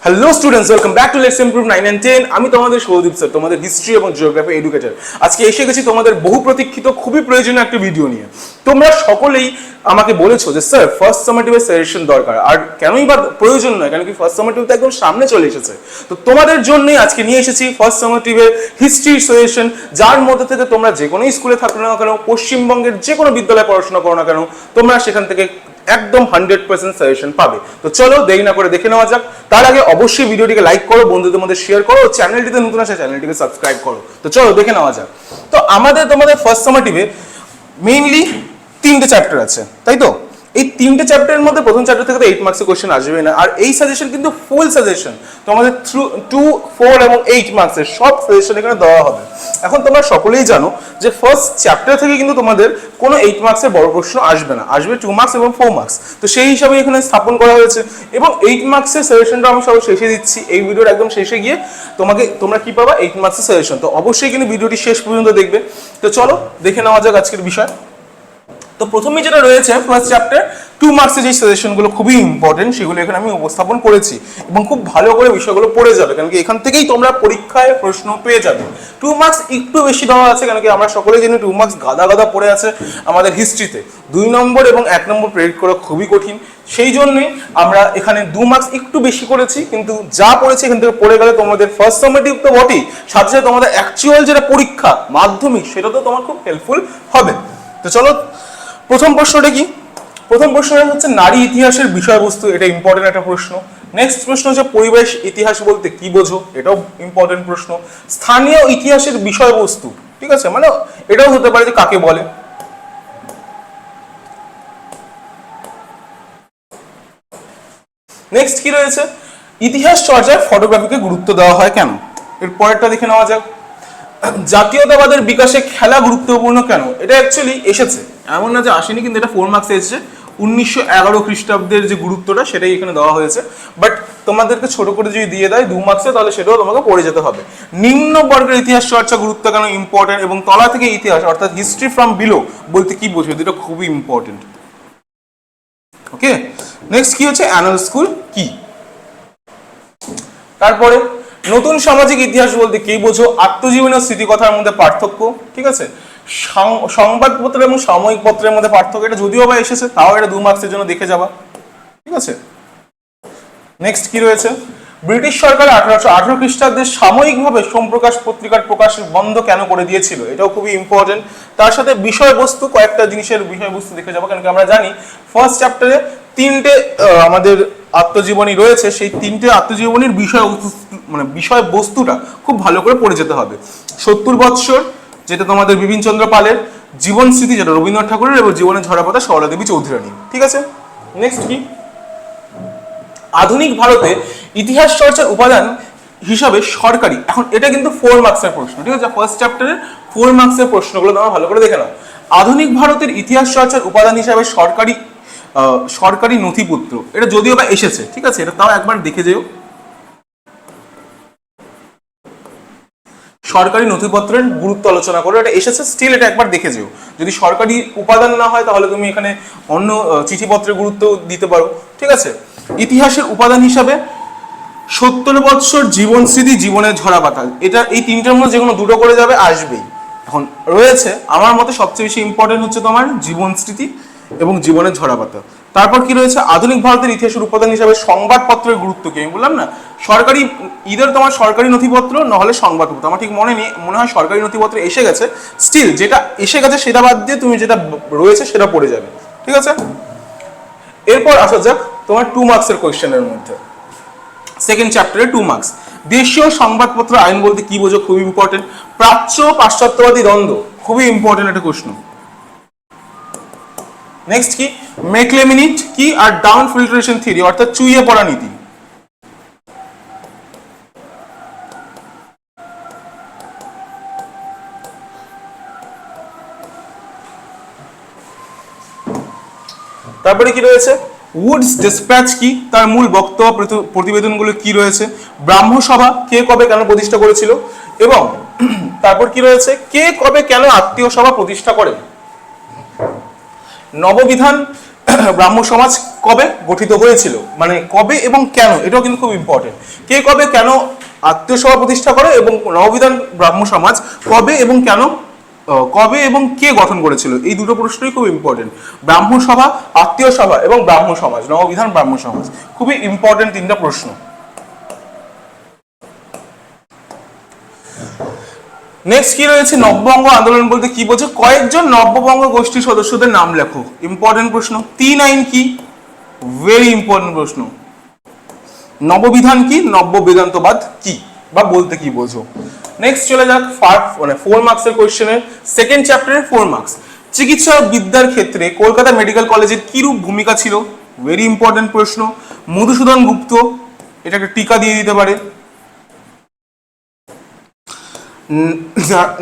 Hello students, welcome back to let's improve 9 and 10। আমি তোমাদের Soudip sir, তোমাদের হিস্ট্রি এবং জিওগ্রাফি এডুকেটর। আজকে এসে গেছি তোমাদের বহু প্রতীক্ষিত খুবই প্রয়োজনীয় একটা ভিডিও নিয়ে। তোমরা সকলেই আমাকে বলেছো যে স্যার ফার্স্ট সামেটিভের সাজেশন দরকার, আর কেনই বা প্রয়োজন নয়, কেন কি ফার্স্ট সামেটিভ তো একদম সামনে চলে এসেছে। তো তোমাদের জন্যই আজকে নিয়ে এসেছি ফার্স্ট সামেটিভের হিস্ট্রির সাজেশন, যার মধ্যে থেকে তোমরা যে কোনো স্কুলে থাকো না কেন, পশ্চিমবঙ্গের যে কোনো বিদ্যালয়ে পড়াশোনা করো না কেন, তোমরা সেখান থেকে একদম 100% সাজেশন পাবে। তো চলো দেরি না করে দেখে নেওয়া যাক। তার আগে অবশ্যই ভিডিওটিকে লাইক করো, বন্ধুদের মধ্যে শেয়ার করো, চ্যানেলটিতে নতুন আসে চ্যানেলটিকে সাবস্ক্রাইব করো। তো চলো দেখে নেওয়া যাক। তো তোমাদের ফার্স্ট সামেটিভে মেইনলি 3টে চ্যাপ্টার আছে, তাই তো? এই 3টে চ্যাপ্টারের মধ্যে প্রথম চ্যাপ্টার থেকে তো 8 মার্কসের কোশ্চেন আসবে না, আর এই সাজেশন কিন্তু ফুল সাজেশন তোমাদের 2, 4 এবং 8 মার্কসের সব সাজেশন এখানে দেওয়া হবে। এখন তোমরা সকলেই জানো যে ফার্স্ট চ্যাপ্টার থেকে কিন্তু তোমাদের কোনো 8 মার্কসের বড় প্রশ্ন আসবে না, আসবে 2 মার্কস এবং 4 মার্কস। তো সেই হিসাবে এখানে স্থাপন করা হয়েছে, এবং 8 মার্কসের সাজেশনটা আমি সব শেষে দিচ্ছি। এই ভিডিওর একদম শেষে গিয়ে তোমরা কি পাবা? 8 মার্কসের সাজেশন। তো অবশ্যই কিন্তু ভিডিওটি শেষ পর্যন্ত দেখবে। তো চলো দেখে নেওয়া যাক আজকের বিষয়। তো প্রথমেই যেটা রয়েছে ফার্স্ট চ্যাপ্টার 2 মার্কসের যে সাজেশনগুলো খুবই ইম্পর্টেন্ট, সেগুলো এখানে আমি উপস্থাপন করেছি, এবং খুব ভালো করে বিষয়গুলো পড়ে যাবে, কারণ কি এখান থেকেই তোমরা পরীক্ষায় প্রশ্ন পেয়ে যাবে। 2 মার্কস একটু বেশি দেওয়া আছে, কারণ কি আমরা সকলেই জানি 2 মার্কস গাদা গাদা পড়ে আছে আমাদের হিস্ট্রিতে। 2 নম্বর এবং 1 নম্বর প্রেডিক্ট করা খুবই কঠিন, সেই জন্যই আমরা এখানে 2 মার্কস একটু বেশি করেছি। কিন্তু যা পড়েছি এখান থেকে পড়ে গেলে তোমাদের ফার্স্ট সামেটিভ তো বটেই, সাথে সাথে তোমাদের অ্যাকচুয়াল যেটা পরীক্ষা মাধ্যমিক, সেটা তো তোমার খুব হেল্পফুল হবে। তো চলো প্রথম প্রশ্নটা কি? প্রথম প্রশ্নটা হচ্ছে নারী ইতিহাসের বিষয়বস্তু, এটা ইম্পর্টেন্ট একটা প্রশ্ন। নেক্সট প্রশ্ন হচ্ছে পরিবেশ ইতিহাস বলতে কি বোঝো, এটাও ইম্পর্টেন্ট প্রশ্ন। স্থানীয় ইতিহাসের বিষয়বস্তু, ঠিক আছে, মানে এটাও হতে পারে যে কাকে বলে। নেক্সট কি রয়েছে? ইতিহাস চর্চায় ফটোগ্রাফিকে গুরুত্ব দেওয়া হয় কেন? এর পরেরটা দেখে নেওয়া যাক। জাতীয়তাবাদের বিকাশে খেলা গুরুত্বপূর্ণ কেন? এটা অ্যাকচুয়ালি এসেছে, এমন না যে আসেনি, কিন্তু এটা 4 মার্কসে এসেছে। 1911 খ্রিস্টাব্দের যে গুরুত্বটা সেটাই এখানে দেওয়া হয়েছে, বাট তোমাদেরকে ছোট করে যদি দিয়ে দেয় 2 মার্কসে, তাহলে সেটাও তোমাকে পড়ে যেতে হবে। নিম্ন বর্গের ইতিহাস চর্চা গুরুত্ব কেন ইম্পর্টেন্ট, এবং তলা থেকে ইতিহাস অর্থাৎ হিস্ট্রি ফ্রম বিলো বলতে কি বোঝো, এটা খুবই ইম্পর্টেন্ট। ওকে, নেক্সট কি হচ্ছে অ্যানুয়াল স্কুল কি? তারপরে নতুন সামাজিক ইতিহাস বলতে কি বোঝো? আত্মজীবনী ও স্মৃতিকথার মধ্যে পার্থক্য, ঠিক আছে। সংবাদপত্র এবং সাময়িক পত্রের মধ্যে পার্থক্য, এটা যদিও বা এসেছে, তাও এটা 2 মার্কসের জন্য দেখে যাবা, ঠিক আছে। নেক্সট কি রয়েছে? ব্রিটিশ সরকার 1818 খ্রিস্টাব্দে সাময়িকভাবে সোমপ্রকাশ পত্রিকার প্রকাশ বন্ধ কেন করে দিয়েছিল? এটাও খুবই ইম্পর্টেন্ট। তার সাথে বিষয়বস্তু, কয়েকটা জিনিসের বিষয়বস্তু দেখে যাবো, কারণ আমরা জানি ফার্স্ট চ্যাপ্টারে 3টে আমাদের আত্মজীবনী রয়েছে, সেই 3টে আত্মজীবনীর বিষয়বস্তুটা খুব ভালো করে পড়ে যেতে হবে। 70 বৎসর, যেটা তোমাদের বিপিনচন্দ্র পালের। জীবন স্মৃতি, যেটা রবীন্দ্রনাথ ঠাকুরের, এবং জীবনের ঝরাপাতা সরলা দেবী চৌধুরানী, ঠিক আছে। নেক্সট কি? আধুনিক ভারতে ইতিহাস চর্চার উপাদান হিসাবে সরকারি, এখন এটা কিন্তু 4 মার্কসের প্রশ্ন, ঠিক আছে। ফার্স্ট চ্যাপ্টারের 4 মার্কসের প্রশ্নগুলো তোমরা ভালো করে দেখে নাও। আধুনিক ভারতের ইতিহাস চর্চার উপাদান হিসাবে সরকারি নথিপত্র, এটা যদিও বা এসেছে, ঠিক আছে, এটা তাও একবার দেখে যেও। সরকারি নথিপত্রের গুরুত্ব আলোচনা করো, এটা এসেছে, স্টিল এটা একবার দেখে যেও। যদি সরকারি উপাদান না হয়, তাহলে তুমি এখানে অন্য চিঠিপত্রের গুরুত্ব দিতে পারো, ঠিক আছে। ইতিহাসের উপাদান হিসাবে 70 বৎসর, জীবন স্মৃতি, জীবনের ঝরাপাতা, এটা এই 3টার মধ্যে যে কোনো দুটো করে যাবে, আসবেই। এখন রয়েছে আমার মতে সবচেয়ে বেশি ইম্পর্টেন্ট হচ্ছে তোমার জীবন স্মৃতি এবং জীবনের ঝরাপাতা। তারপর কি রয়েছে? আধুনিক ভারতের ইতিহাসের উপাদান হিসাবে সংবাদপত্রের গুরুত্ব কি? আমি বললাম না, সরকারি, ইদার তোমার সরকারি নথিপত্র নাহলে সংবাদপত্র, আমার ঠিক মনে নেই, মনে হয় সরকারি নথিপত্র এসে গেছে। স্টিল যেটা এসে গেছে সেটা বাদ দিয়ে তুমি যেটা রয়েছে সেটা পড়ে যাবে, ঠিক আছে। এরপর আসা যাক তোমার 2 মার্কসের কোয়েশ্চেনের মধ্যে। সেকেন্ড চ্যাপ্টারে 2 মার্কস, দেশীয় সংবাদপত্র আইন বলতে কি বোঝো? খুবই ইম্পর্টেন্ট। প্রাচ্য পাশ্চাত্যবাদী দ্বন্দ্ব, খুবই ইম্পর্টেন্ট একটা প্রশ্ন। নেক্সট কি? মেকলেমিনিট কি আর ডাউন ফিল্ট্রেশন থিওরি অর্থাৎ চুইয়ে পড়া নীতি। তারপরে কি রয়েছে? উডস ডিসপ্যাচ কি, তার মূল বক্তব্য প্রতিবেদনগুলো কি রয়েছে। ব্রাহ্মসভা কে কবে কেন প্রতিষ্ঠা করেছিল, এবং তারপর কি রয়েছে? কে কবে কেন আত্মীয় সভা প্রতিষ্ঠা করেন। নববিধান ব্রাহ্ম সমাজ কবে গঠিত হয়েছিল, মানে কবে এবং কেন, এটাও কিন্তু খুব ইম্পর্টেন্ট। কে কবে কেন আত্মীয় সভা প্রতিষ্ঠা করে এবং নববিধান ব্রাহ্ম সমাজ কবে এবং কেন কবে এবং কে গঠন করেছিল, এই দুটো প্রশ্নই খুব ইম্পর্টেন্ট। ব্রাহ্ম সভা, আত্মীয় সভা এবং ব্রাহ্ম সমাজ, নববিধান ব্রাহ্ম সমাজ, খুবই ইম্পর্টেন্ট তিনটা প্রশ্ন। নেক্সট কি রয়েছে, নব্যবঙ্গ আন্দোলন বলতে কি বোঝো, কয়েকজন নব্যবঙ্গ গোষ্ঠীর সদস্যদের নাম লেখো, ইম্পর্টেন্ট প্রশ্ন। 3 আইন কি, ভেরি ইম্পর্টেন্ট প্রশ্ন। নববিধান কি, নব্য বেদান্তবাদ কি বা বলতে কি বোঝো। নেক্সট চলে যাক 4 মার্কসের কোয়েশ্চেনের সেকেন্ড চ্যাপ্টারের 4 মার্কস। চিকিৎসা বিদ্যার ক্ষেত্রে কলকাতা মেডিকেল কলেজের কিরূপ ভূমিকা ছিল, ভেরি ইম্পর্টেন্ট প্রশ্ন। মধুসূদন গুপ্ত, এটা একটা টিকা দিয়ে দিতে পারে।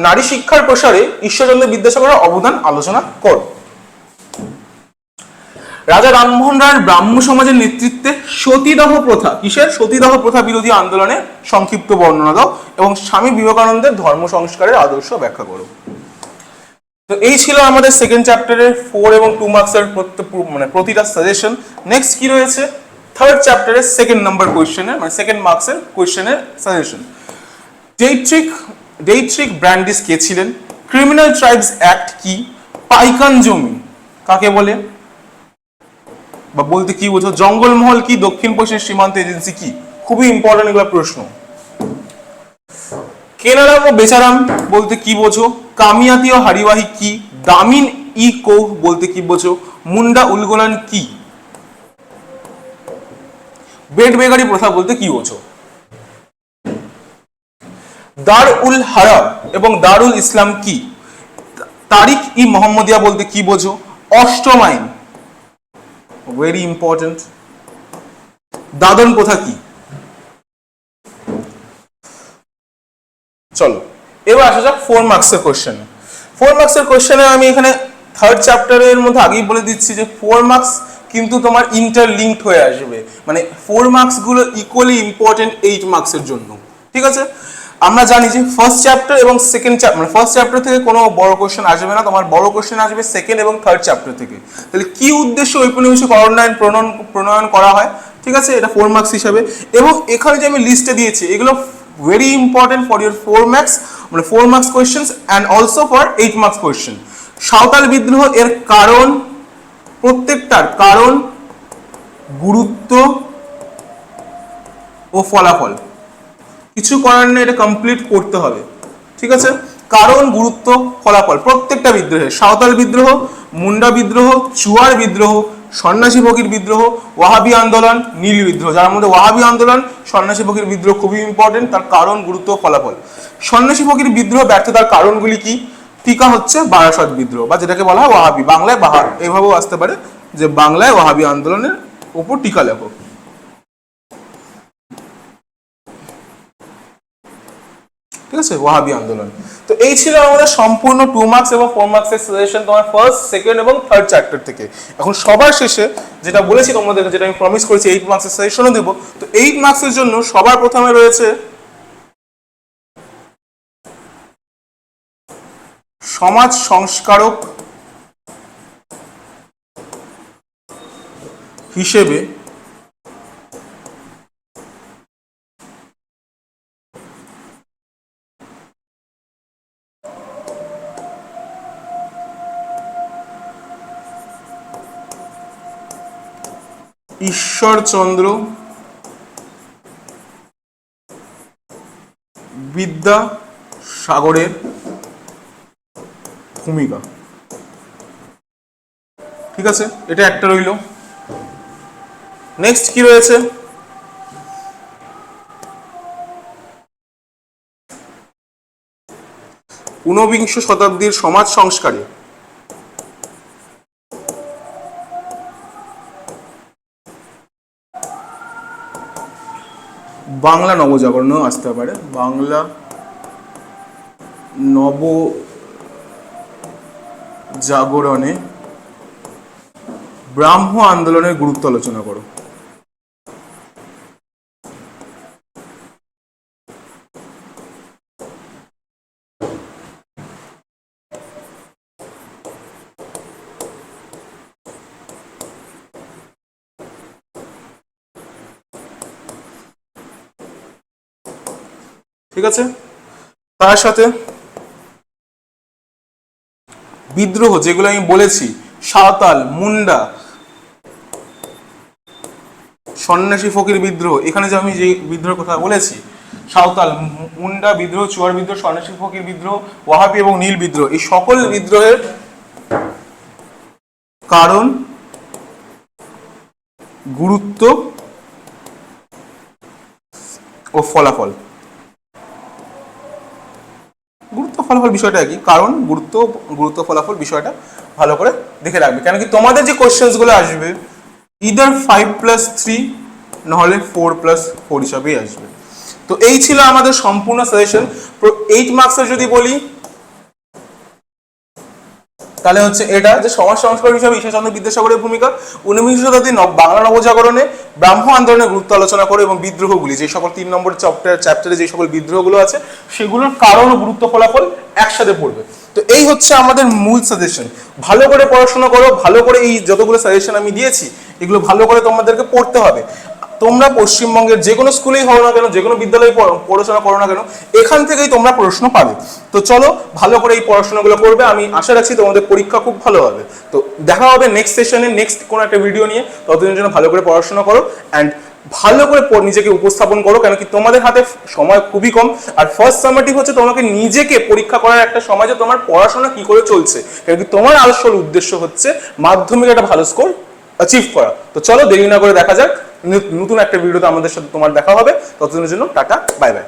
নারী শিক্ষার প্রসারে ঈশ্বরচন্দ্র বিদ্যাসাগরের অবদান আলোচনা করো। রাজা রামমোহন রায়ের ব্রাহ্ম সমাজের নেতৃত্বে সতীদাহ প্রথা, কিসের সতীদাহ প্রথা বিরোধী আন্দোলনের সংক্ষিপ্ত বর্ণনা দাও এবং স্বামী বিবেকানন্দের ধর্ম সংস্কারের আদর্শ ব্যাখ্যা করো। তো এই ছিল আমাদের সেকেন্ড চ্যাপ্টারের 4 এবং 2 মার্কসের প্রতিটা সাজেশন। নেক্সট কি রয়েছে, থার্ড চ্যাপ্টারের সেকেন্ড নাম্বার কোয়েশ্চেনের মানে সেকেন্ড মার্কসের কোয়েশ্চেনের সাজেশন। ডেইট্রিক ব্র্যান্ডিস কে ছিলেন, ক্রিমিনাল ট্রাইবস অ্যাক্ট কি, পাইকান জমি কাকে বলে বা বলতে কি বোঝো, জঙ্গলমহল কি, দক্ষিণ পশ্চিম সীমান্ত এজেন্সি কি, খুবই ইম্পর্টেন্ট এগুলো প্রশ্ন। কেনারাম ও বেচারাম বলতে কি বোঝো, কামিয়াতি ও হারিবাহি কি, দামিন ই কৌহ বলতে কি বোঝো, মুন্ডা উলগোলান কি, বেড বেগারি প্রথা বলতে কি বোঝো। দার উল হারাম এবং দারুল ইসলাম কি, তারিখ ই মোহাম্মদিয়া বলতে কি বোঝো, অষ্টম আইন, ভেরি ইম্পর্টেন্ট। দাদন প্রথা কি। চলো এবার আসা যাক 4 মার্কসের কোশ্চেন। 4 মার্কসের কোশ্চেনে আমি এখানে থার্ড চ্যাপ্টারের মধ্যে আগেই বলে দিচ্ছি যে 4 মার্কস কিন্তু তোমার ইন্টারলিঙ্কড হয়ে আসবে, মানে 4 মার্কস গুলো ইকুয়ালি ইম্পর্টেন্ট 8 মার্কসের জন্য, ঠিক আছে। আমরা জানি যে ফার্স্ট চ্যাপ্টার এবং সেকেন্ড চ্যাপ্টার, মানে ফার্স্ট চ্যাপ্টার থেকে কোনো বড় কোশ্চেন আসবে না, তোমার বড় কোশ্চেন আসবে সেকেন্ড এবং থার্ড চ্যাপ্টার থেকে। তাহলে কি উদ্দেশ্যে ঔপনিবেশিক অরণ্যায়ন প্রণয়ন করা হয়, ঠিক আছে, এটা 4 মার্কস হিসাবে। এবং এখানে যে আমি লিস্টে দিয়েছি এগুলো very important for your 4 marks, মানে 4 marks questions and also for 8 marks question. সাঁওতাল বিদ্রোহ এর কারণ, প্রত্যেকটার কারণ, গুরুত্ব ও ফলাফল, কিছু করার নেই, এটা কমপ্লিট করতে হবে, ঠিক আছে। কারণ, গুরুত্ব, ফলাফল প্রত্যেকটা বিদ্রোহে, সাঁওতাল বিদ্রোহ, মুন্ডা বিদ্রোহ, চুয়ার বিদ্রোহ, সন্ন্যাসী ফকির বিদ্রোহ, ওয়াহাবি আন্দোলন, নীল বিদ্রোহ, যার মধ্যে ওয়াহাবি আন্দোলন, সন্ন্যাসী ফকির বিদ্রোহ খুবই ইম্পর্টেন্ট, তার কারণ, গুরুত্ব, ফলাফল। সন্ন্যাসী ফকির বিদ্রোহ ব্যর্থতার কারণগুলি কি, টিকা হচ্ছে বারাসত বিদ্রোহ বা যেটাকে বলা হয় ওয়াহাবি, বাংলায় এভাবেও আসতে পারে যে বাংলায় ওয়াহাবি আন্দোলনের উপর টিকা লেখো, ঠিক আছে, ওয়াহাবি আন্দোলন। তো এই ছিল আমাদের সম্পূর্ণ 2 মার্কস এবং 4 মার্কসের সাজেশন তোমার ফার্স্ট, সেকেন্ড এবং থার্ড চ্যাপ্টার থেকে। এখন সবার শেষে যেটা বলেছি তোমাদের, যেটা আমি প্রমিস করেছি 8 মার্কসের সাজেশনও দেবো। তো 8 মার্কসের জন্য সবার প্রথমে রয়েছে সমাজ সংস্কারক হিসেবে ঈশ্বরচন্দ্র বিদ্যাসাগরের ভূমিকা, ঠিক আছে, এটা একটা রইল। নেক্সট কি রয়েছে, ঊনবিংশ শতাব্দীর সমাজ সংস্কারে বাংলা নবজাগরণও আসতে পারে, বাংলা নবজাগরণে ব্রাহ্ম আন্দোলনের গুরুত্ব আলোচনা করো। ঠিক আছে? তার সাথে বিদ্রোহ যেগুলো আমি বলেছি, সাঁওতাল, মুন্ডা, সন্ন্যাসী ফকির বিদ্রোহ, এখানে যে আমি যে বিদ্রোহের কথা বলেছি, সাঁওতাল, মুন্ডা বিদ্রোহ, চুয়ার বিদ্রোহ, সন্ন্যাসী ফকির বিদ্রোহ, ওয়াহাবি এবং নীল বিদ্রোহ, এই সকল বিদ্রোহের কারণ, গুরুত্ব ও ফলাফল। গুরুত্ব ফলাফল বিষয়টা কি, কারণ গুরুত্ব ফলাফল বিষয়টা ভালো করে দেখে রাখবে, কেন কি তোমাদের যে কোশ্চেন্স গুলো আসবে ইদার 5+3 নাহলে 4+4 হিসাবেই আসবে। তো এই ছিল আমাদের সম্পূর্ণ সাজেশন। 8 মার্কসের যদি বলি তাহলে হচ্ছে এটা যে সমাজ সংস্কারক হিসেবে ঈশ্বরচন্দ্র বিদ্যাসাগরের ভূমিকা, 19 শতাব্দীর বাংলা নবজাগরণে ব্রাহ্ম আন্দোলনের গুরুত্ব আলোচনা করে এবং বিদ্রোহগুলি, যে সকল 3 নম্বর চ্যাপ্টারে যে সকল বিদ্রোহগুলো আছে সেগুলোর কারণ ও গুরুত্ব ফলাফল একসাথে পড়বে। তো এই হচ্ছে আমাদের মূল সাজেশন। ভালো করে পড়াশোনা করো, ভালো করে এই যতগুলো সাজেশন আমি দিয়েছি এগুলো ভালো করে তোমাদেরকে পড়তে হবে। তোমরা পশ্চিমবঙ্গের যে কোনো স্কুলেই হও না কেন, যে কোনো বিদ্যালয়ে পড়াশোনা করো না কেন, এখান থেকেই তোমরা প্রশ্ন পাবে। তো চলো ভালো করে এই পড়াশোনাগুলো করবে, আমি আশা রাখছি তোমাদের পরীক্ষা খুব ভালো হবে। তো দেখা হবে নেক্সট সেশনে, নেক্সট কোনো একটা ভিডিও নিয়ে। ততদিনের জন্য ভালো করে পড়াশোনা করো অ্যান্ড ভালো করে নিজেকে উপস্থাপন করো, কেন কি তোমাদের হাতে সময় খুবই কম। আর ফার্স্ট সামারটিভ হচ্ছে তোমাকে নিজেকে পরীক্ষা করার একটা সময়, যে তোমার পড়াশোনা কি করে চলছে, কেন কি তোমার আসল উদ্দেশ্য হচ্ছে মাধ্যমিকে একটা ভালো স্কোর অ্যাচিভ করা। তো চলো দেরি না করে দেখা যাক, নতুন একটা ভিডিওতে আমাদের সাথে তোমার দেখা হবে। ততদিনের জন্য টাটা, বাই বাই।